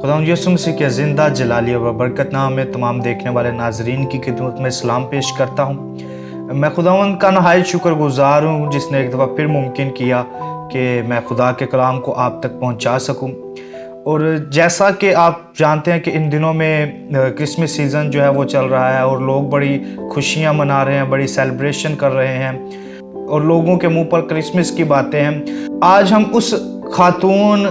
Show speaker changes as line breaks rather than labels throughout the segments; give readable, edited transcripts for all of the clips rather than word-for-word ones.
खुदावंद यीशु मसीह के ज़िंदा जलाली व बरकत नाम में तमाम देखने वाले नाजरीन की खिदमत में सलाम पेश करता हूँ। मैं खुदावंद का नहायत शुक्रगुजार हूँ जिसने एक दफ़ा फिर मुमकिन किया कि मैं खुदा के कलाम को आप तक पहुँचा सकूँ। और जैसा कि आप जानते हैं कि इन दिनों में क्रिसमस सीज़न जो है वो चल रहा है और लोग बड़ी खुशियाँ मना रहे हैं, बड़ी सेलिब्रेशन कर रहे हैं और लोगों के मुंह पर क्रिसमस की बातें हैं। आज हम उस खातून,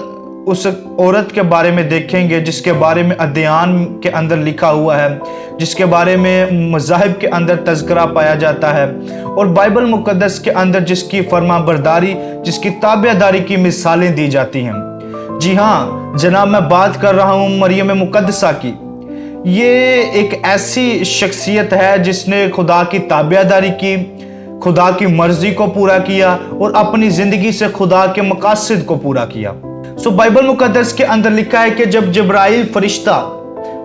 उस औरत के बारे में देखेंगे जिसके बारे में अध्ययन के अंदर लिखा हुआ है, जिसके बारे में मज़ाहिब के अंदर तज़किरा पाया जाता है और बाइबल मुक़द्दस के अंदर जिसकी फरमाबरदारी, जिसकी ताबेदारी की मिसालें दी जाती हैं। जी हाँ जनाब, मैं बात कर रहा हूँ मरियम मुक़द्दसा की। ये एक ऐसी शख्सियत है जिसने खुदा की ताबेदारी की, खुदा की मर्ज़ी को पूरा किया और अपनी ज़िंदगी से खुदा के मकासद को पूरा किया। बाइबल मुक़द्दस के अंदर लिखा है कि जब जिब्राइल फरिश्ता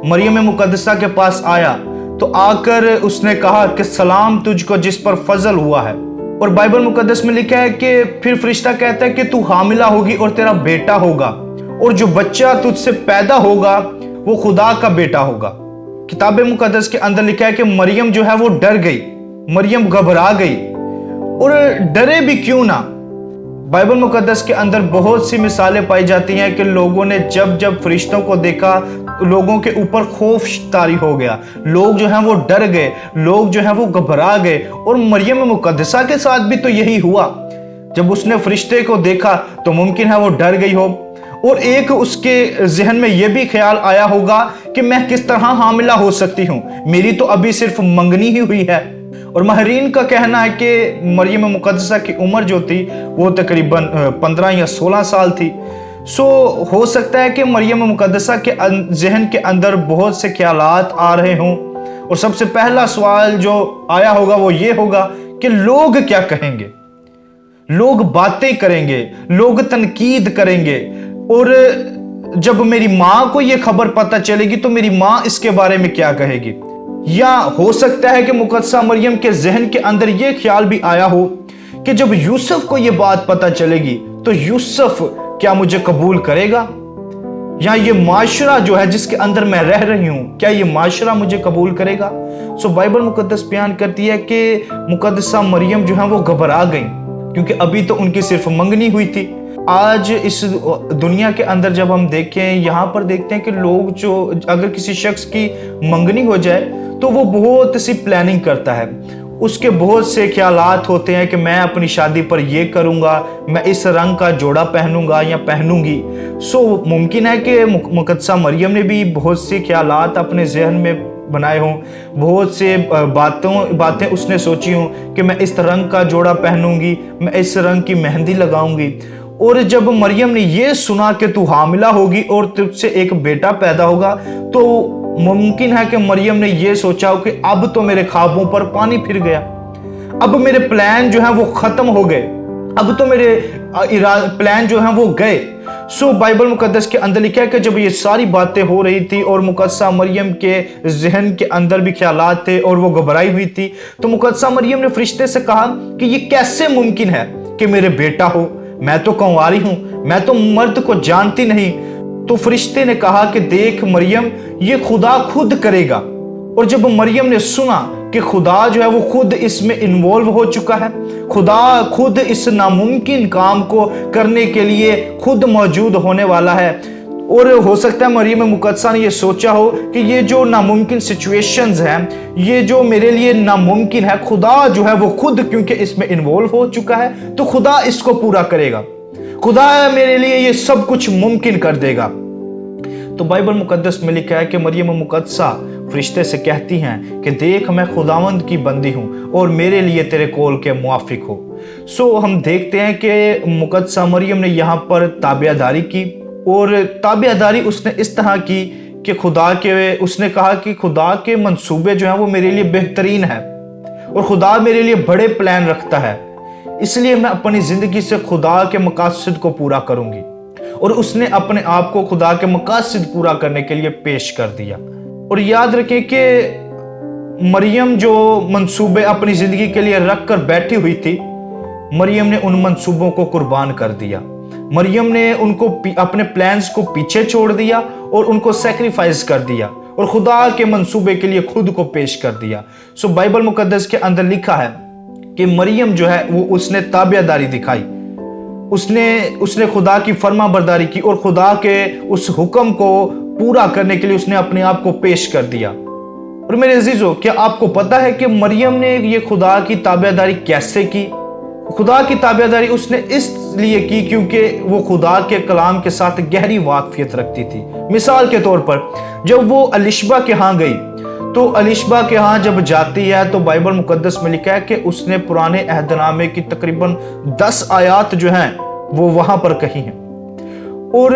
मरियम मुक़द्दसा के पास आया तो आकर उसने कहा कि सलाम तुझको जिस पर फजल हुआ है। और बाइबल मुक़द्दस में लिखा है कि फिर फरिश्ता कहता है कि तू हामिला होगी और तेरा बेटा होगा और जो बच्चा तुझसे पैदा होगा वो खुदा का बेटा होगा। किताब मुक़द्दस के अंदर लिखा है कि मरियम जो है वो डर गई, मरियम घबरा गई। और डरे भी क्यों ना, बाइबल मुक़द्दस के अंदर बहुत सी मिसालें पाई जाती हैं कि लोगों ने जब जब फरिश्तों को देखा लोगों के ऊपर खौफ तारी हो गया, लोग जो हैं वो डर गए, लोग जो हैं वो घबरा गए। और मरियम मुक़द्दसा के साथ भी तो यही हुआ। जब उसने फरिश्ते को देखा तो मुमकिन है वो डर गई हो और एक उसके जहन में यह भी ख्याल आया होगा कि मैं किस तरह हामिला हो सकती हूँ, मेरी तो अभी सिर्फ मंगनी ही हुई है। और माहरीन का कहना है कि मरियम मुक़द्दसा की उम्र जो थी वो तकरीबन 15 या 16 साल थी। हो सकता है कि मरियम मुक़द्दसा के जहन के अंदर बहुत से ख्यालात आ रहे हों और सबसे पहला सवाल जो आया होगा वो ये होगा कि लोग क्या कहेंगे, लोग बातें करेंगे, लोग तनकीद करेंगे और जब मेरी माँ को ये खबर पता चलेगी तो मेरी माँ इसके बारे में क्या कहेगी। या हो सकता है कि मुक़द्दसा मरियम के जहन के अंदर यह ख्याल भी आया हो कि जब यूसुफ को यह बात पता चलेगी तो यूसुफ क्या मुझे कबूल करेगा, या ये माशरा जो है जिसके अंदर मैं रह रही हूं क्या ये माशरा मुझे कबूल करेगा। बाइबल मुक़द्दस बयान करती है कि मुक़द्दसा मरियम जो है वो घबरा गई क्योंकि अभी तो उनकी सिर्फ मंगनी हुई थी। आज इस दुनिया के अंदर जब हम देखें, यहाँ पर देखते हैं कि लोग जो अगर किसी शख्स की मंगनी हो जाए तो वो बहुत सी प्लानिंग करता है, उसके बहुत से ख्यालात होते हैं कि मैं अपनी शादी पर ये करूँगा, मैं इस रंग का जोड़ा पहनूंगा या पहनूंगी। मुमकिन है कि मुक़द्दसा मरियम ने भी बहुत से ख्यालात अपने जहन में बनाए हों, बहुत से बातें उसने सोची हों कि मैं इस रंग का जोड़ा पहनूंगी, मैं इस रंग की मेहंदी लगाऊंगी। और जब मरियम ने ये सुना कि तू हामिला होगी और तुझसे एक बेटा पैदा होगा तो मुमकिन है कि मरियम ने ये सोचा हो कि अब तो मेरे ख्वाबों पर पानी फिर गया, अब मेरे प्लान जो हैं वो खत्म हो गए, अब तो मेरे प्लान जो हैं वो गए। बाइबल मुक़द्दस के अंदर लिखा है कि जब ये सारी बातें हो रही थी और मुक़द्दसा मरियम के जहन के अंदर भी ख्यालात थे और वो घबराई हुई थी तो मुक़द्दसा मरियम ने फरिश्ते से कहा कि ये कैसे मुमकिन है कि मेरे बेटा हो, मैं तो कुंवारी हूं, मैं तो मर्द को जानती नहीं। तो फरिश्ते ने कहा कि देख मरियम, ये खुदा खुद करेगा। और जब मरियम ने सुना कि खुदा जो है वो खुद इसमें इन्वॉल्व हो चुका है, खुदा खुद इस नामुमकिन काम को करने के लिए खुद मौजूद होने वाला है, और हो सकता है मरियम मुक़द्दसा ने ये सोचा हो कि ये जो नामुमकिन सिचुएशंस हैं, ये जो मेरे लिए नामुमकिन है, खुदा जो है वो खुद क्योंकि इसमें इन्वॉल्व हो चुका है तो खुदा इसको पूरा करेगा, खुदा मेरे लिए ये सब कुछ मुमकिन कर देगा। तो बाइबल मुक़द्दस में लिखा है कि मरियम मुक़द्दसा फरिश्ते से कहती हैं कि देख मैं खुदावंद की बंदी हूँ और मेरे लिए तेरे कौल के मुआफिक हो। हम देखते हैं कि मुक़द्दसा मरियम ने यहाँ पर ताबेदारी की और ताबेदारी उसने इस तरह की कि उसने कहा कि खुदा के मंसूबे जो हैं वो मेरे लिए बेहतरीन है और खुदा मेरे लिए बड़े प्लान रखता है, इसलिए मैं अपनी ज़िंदगी से खुदा के मकासद को पूरा करूंगी। और उसने अपने आप को खुदा के मकासद पूरा करने के लिए पेश कर दिया। और याद रखें कि मरियम जो मंसूबे अपनी ज़िंदगी के लिए रख कर बैठी हुई थी, मरियम ने उन मंसूबों को कुर्बान कर दिया। मरियम ने उनको अपने प्लान्स को पीछे छोड़ दिया اور ان کو سیکریفائز کر دیا اور خدا کے منصوبے کے لیے خود کو پیش کر دیا۔ سو بائبل مقدس کے اندر لکھا ہے کہ مریم جو ہے وہ اس نے تابعداری دکھائی، اس نے خدا کی فرما برداری کی اور خدا کے اس حکم کو پورا کرنے کے لیے اس نے اپنے آپ کو پیش کر دیا۔ اور میرے عزیزو، کیا آپ کو پتا ہے کہ مریم نے یہ خدا کی تابعداری کیسے کی؟ خدا کی تابعداری اس نے اس لیے کی کیونکہ وہ خدا کے کلام کے ساتھ گہری واقفیت رکھتی تھی۔ مثال کے طور پر جب وہ الشبہ کے ہاں گئی تو الشبہ کے ہاں جب جاتی ہے تو بائبل مقدس میں لکھا ہے کہ اس نے پرانے عہد نامے کی تقریباً 10 آیات جو ہیں وہ وہاں پر کہی ہیں، اور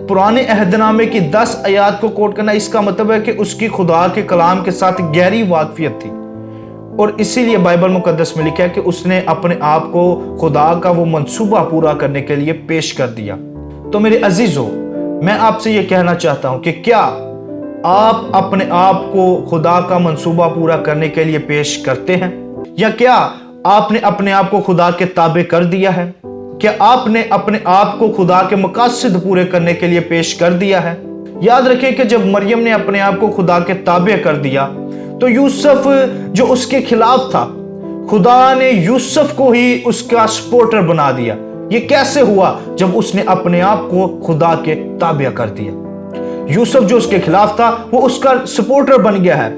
پرانے عہد نامے کی 10 آیات کو کوٹ کرنا اس کا مطلب ہے کہ اس کی خدا کے کلام کے ساتھ گہری واقفیت تھی، اور اسی لیے بائبل مقدس میں لکھا ہے کہ اس نے اپنے آپ کو خدا کا وہ منصوبہ پورا کرنے کے لیے پیش کر دیا۔ تو میرے عزیزو، میں آپ سے یہ کہنا چاہتا ہوں کہ کیا آپ اپنے آپ کو خدا کا منصوبہ پورا کرنے کے لیے پیش کرتے ہیں، یا کیا آپ نے اپنے آپ کو خدا کے تابع کر دیا ہے؟ کیا آپ نے اپنے آپ کو خدا کے مقاصد پورے کرنے کے لیے پیش کر دیا ہے؟ یاد رکھیں کہ جب مریم نے اپنے آپ کو خدا کے تابع کر دیا تو یوسف جو اس کے خلاف تھا، خدا نے یوسف کو ہی اس کا سپورٹر بنا دیا۔ یہ کیسے ہوا؟ جب اس نے اپنے آپ کو خدا کے تابع کر دیا۔ یوسف جو اس کے خلاف تھا وہ اس کا سپورٹر بن گیا ہے،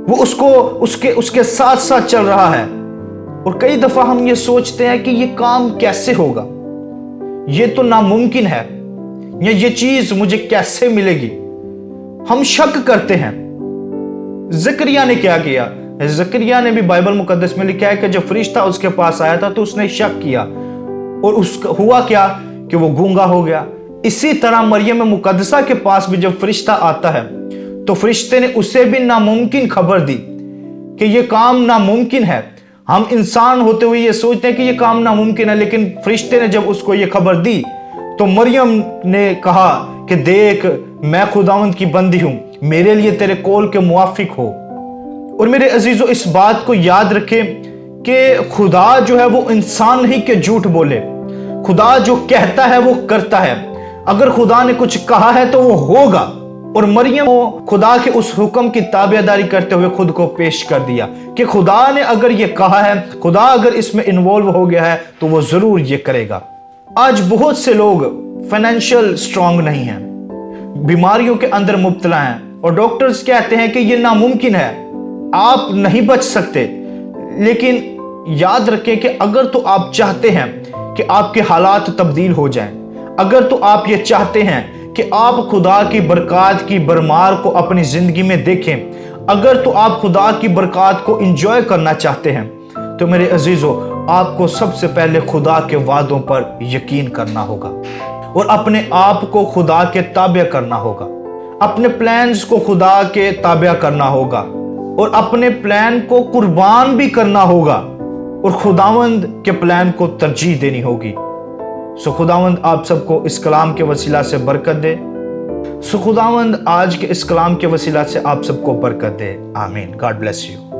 وہ اس کے ساتھ ساتھ چل رہا ہے۔ اور کئی دفعہ ہم یہ سوچتے ہیں کہ یہ کام کیسے ہوگا، یہ تو ناممکن ہے، یا یہ چیز مجھے کیسے ملے گی؟ ہم شک کرتے ہیں۔ زکریا نے کیا کیا؟ زکریا نے بھی بائبل مقدس میں لکھا ہے کہ جب فرشتہ اس کے پاس آیا تھا تو اس نے شک کیا، اور ہوا کیا کہ وہ گونگا ہو گیا۔ اسی طرح مریم مقدسہ کے پاس بھی جب فرشتہ آتا ہے تو فرشتے نے اسے بھی ناممکن خبر دی کہ یہ کام ناممکن ہے۔ ہم انسان ہوتے ہوئے یہ سوچتے ہیں کہ یہ کام ناممکن ہے، لیکن فرشتے نے جب اس کو یہ خبر دی تو مریم نے کہا کہ دیکھ، میں خداوند کی بندی ہوں، میرے لیے تیرے قول کے موافق ہو۔ اور میرے عزیزو، اس بات کو یاد رکھیں کہ خدا جو ہے وہ انسان نہیں کہ جھوٹ بولے، خدا جو کہتا ہے وہ کرتا ہے۔ اگر خدا نے کچھ کہا ہے تو وہ ہوگا، اور مریم کو خدا کے اس حکم کی تابعداری کرتے ہوئے خود کو پیش کر دیا کہ خدا نے اگر یہ کہا ہے، خدا اگر اس میں انوالو ہو گیا ہے تو وہ ضرور یہ کرے گا۔ آج بہت سے لوگ فائنینشیل سٹرونگ نہیں ہیں، بیماریوں کے اندر مبتلا ہیں، اور ڈاکٹرز کہتے ہیں کہ یہ ناممکن ہے، آپ نہیں بچ سکتے۔ لیکن یاد رکھیں کہ اگر تو آپ چاہتے ہیں کہ آپ کے حالات تبدیل ہو جائیں، اگر تو آپ یہ چاہتے ہیں کہ آپ خدا کی برکات کی بھرمار کو اپنی زندگی میں دیکھیں، اگر تو آپ خدا کی برکات کو انجوائے کرنا چاہتے ہیں، تو میرے عزیزو، آپ کو سب سے پہلے خدا کے وعدوں پر یقین کرنا ہوگا اور اپنے آپ کو خدا کے تابع کرنا ہوگا، اپنے پلانز کو خدا کے تابع کرنا ہوگا، اور اپنے پلان کو قربان بھی کرنا ہوگا، اور خداوند کے پلان کو ترجیح دینی ہوگی۔ سو خداوند آپ سب کو اس کلام کے وسیلہ سے برکت دے۔ سو خداوند آج کے اس کلام کے وسیلہ سے آپ سب کو برکت دے۔ آمین۔ God bless you.